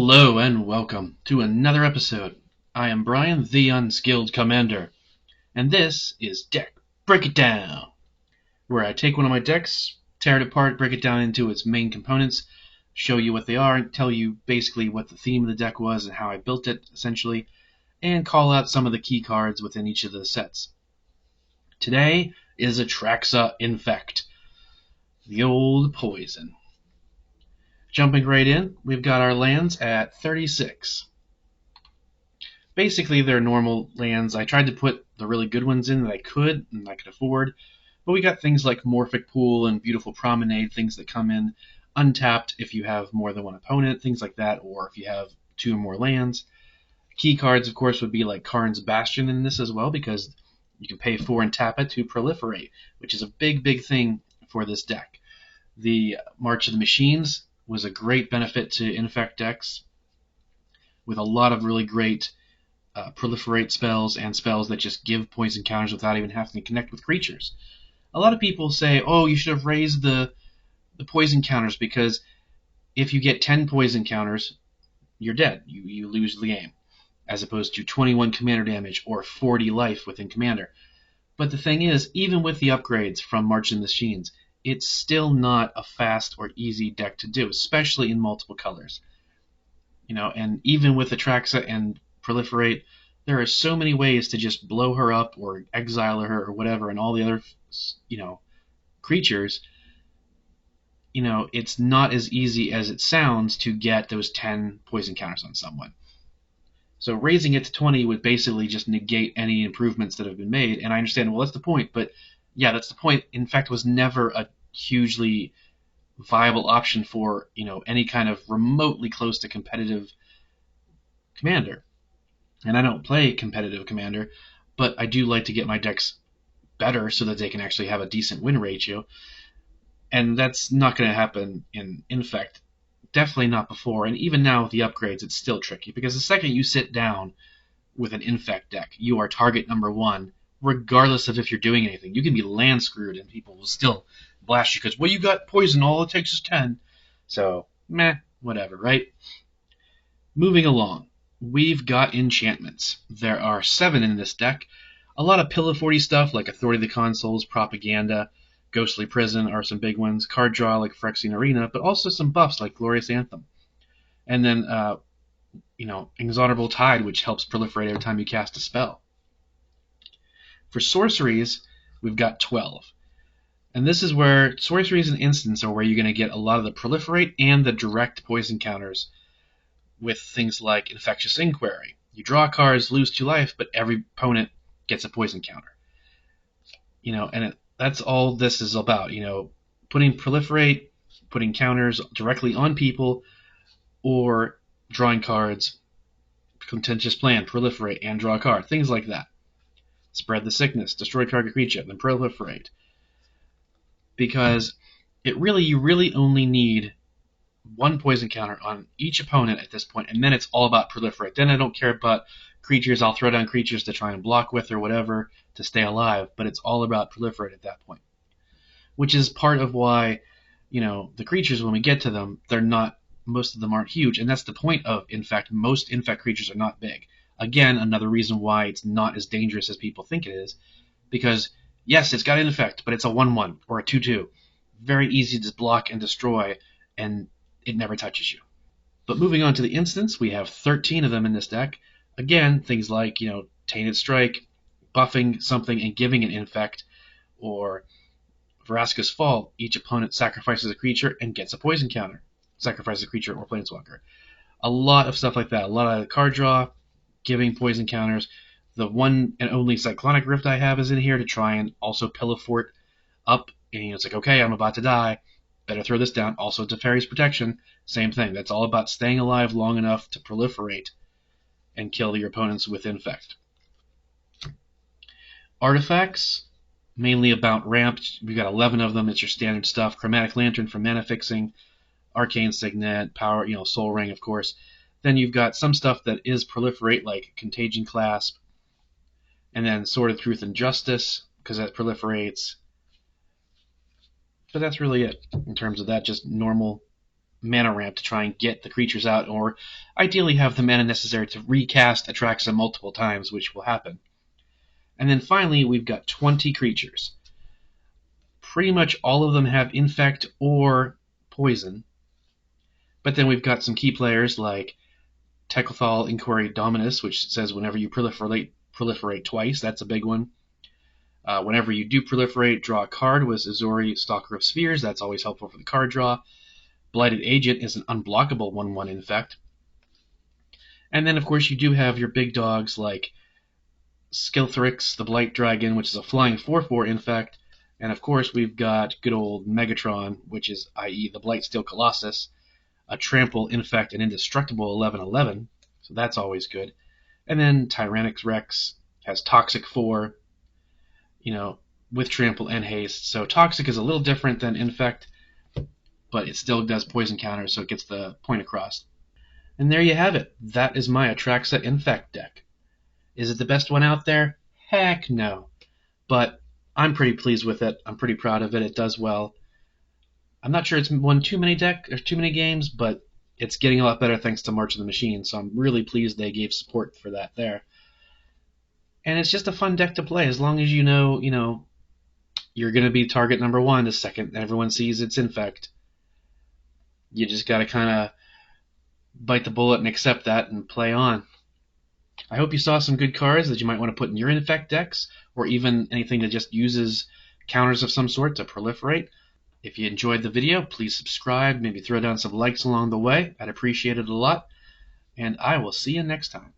Hello and welcome to another episode. I am Brian, the Unskilled Commander, and this is Deck Break It Down, where I take one of my decks, tear it apart, break it down into its main components, show you what they are, and tell you basically what the theme of the deck was and how I built it, essentially, and call out some of the key cards within each of the sets. Today is Atraxa Infect, the old poison. Jumping right in, we've got our lands at 36. Basically, they're normal lands. I tried to put the really good ones in that I could and I could afford, but we got things like Morphic Pool and Beautiful Promenade, things that come in untapped if you have more than one opponent, things like that, or if you have two or more lands. Key cards, of course, would be like Karn's Bastion in this as well, because you can pay 4 and tap it to proliferate, which is a big thing for this deck. The March of the Machines was a great benefit to Infect decks, with a lot of really great proliferate spells and spells that just give poison counters without even having to connect with creatures. A lot of people say, oh, you should have raised the poison counters because if you get 10 poison counters, you're dead. You lose the game, as opposed to 21 commander damage or 40 life within commander. But the thing is, even with the upgrades from March of the Machines, it's still not a fast or easy deck to do, especially in multiple colors. And even with Atraxa and Proliferate, there are so many ways to just blow her up or exile her or whatever, and all the other, creatures. It's not as easy as it sounds to get those 10 poison counters on someone. So raising it to 20 would basically just negate any improvements that have been made, and I understand, well, that's the point, but yeah, that's the point. Infect was never a hugely viable option for, any kind of remotely close to competitive commander. And I don't play competitive commander, but I do like to get my decks better so that they can actually have a decent win ratio. And that's not going to happen in Infect. Definitely not before, and even now with the upgrades, it's still tricky, because the second you sit down with an Infect deck, you are target number 1, regardless of if you're doing anything. You can be land screwed and people will still blast you because, well, you got poison, all it takes is 10. So, meh, whatever, right? Moving along, we've got enchantments. There are 7 in this deck. A lot of Pillar 40 stuff like Authority of the Consuls, Propaganda, Ghostly Prison are some big ones. Card draw like Phyrexian Arena, but also some buffs like Glorious Anthem. And then, Inexorable Tide, which helps proliferate every time you cast a spell. For sorceries, we've got 12. And this is where sorceries and instants are where you're going to get a lot of the proliferate and the direct poison counters with things like Infectious Inquiry. You draw cards, lose 2 life, but every opponent gets a poison counter. That's all this is about. Putting proliferate, putting counters directly on people, or drawing cards, contentious plan, proliferate, and draw a card. Things like that. Spread the sickness, destroy target creature, then proliferate. Because you really only need 1 poison counter on each opponent at this point, and then it's all about proliferate. Then I don't care about creatures. I'll throw down creatures to try and block with or whatever to stay alive, but it's all about proliferate at that point. Which is part of why, the creatures, when we get to them, most of them aren't huge, and that's the point of Infect. Most Infect creatures are not big. Again, another reason why it's not as dangerous as people think it is, because, yes, it's got Infect, but it's a 1/1 or a 2/2. Very easy to block and destroy, and it never touches you. But moving on to the instants, we have 13 of them in this deck. Again, things like, Tainted Strike, buffing something and giving an Infect, or Vraska's Fall. Each opponent sacrifices a creature and gets a poison counter. Sacrifices a creature or planeswalker. A lot of stuff like that. A lot of card draw, giving poison counters. The one and only Cyclonic Rift I have is in here to try and also Pillar Fort up. And it's like, okay, I'm about to die. Better throw this down. Also, Teferi's Protection. Same thing. That's all about staying alive long enough to proliferate and kill your opponents with Infect. Artifacts, mainly about ramp. We've got 11 of them. It's your standard stuff. Chromatic Lantern for mana fixing. Arcane Signet, Power, Soul Ring, of course. Then you've got some stuff that is proliferate, like Contagion Clasp. And then Sword of Truth and Justice, because that proliferates. But that's really it in terms of that, just normal mana ramp to try and get the creatures out, or ideally have the mana necessary to recast Atraxa multiple times, which will happen. And then finally, we've got 20 creatures. Pretty much all of them have Infect or Poison. But then we've got some key players like Teklethal Inquiry Dominus, which says whenever you proliferate twice. That's a big one. Whenever you do proliferate, draw a card with Azori, Stalker of Spheres. That's always helpful for the card draw. Blighted Agent is an unblockable 1/1 Infect. And then, of course, you do have your big dogs like Skilthrix, the Blight Dragon, which is a flying 4/4 Infect. And, of course, we've got good old Megatron, which is, i.e., the Blightsteel Colossus, a Trample, Infect, and Indestructible 11/11. So that's always good. And then Tyrannix Rex has Toxic 4, with Trample and Haste. So Toxic is a little different than Infect, but it still does poison counters, so it gets the point across. And there you have it. That is my Atraxa Infect deck. Is it the best one out there? Heck no. But I'm pretty pleased with it. I'm pretty proud of it. It does well. I'm not sure it's won too many games, but it's getting a lot better thanks to March of the Machine, so I'm really pleased they gave support for that there. And it's just a fun deck to play, as long as you know, you're going to be target number 1 the second everyone sees it's Infect. You just got to kind of bite the bullet and accept that and play on. I hope you saw some good cards that you might want to put in your Infect decks, or even anything that just uses counters of some sort to proliferate. If you enjoyed the video, please subscribe, maybe throw down some likes along the way. I'd appreciate it a lot, and I will see you next time.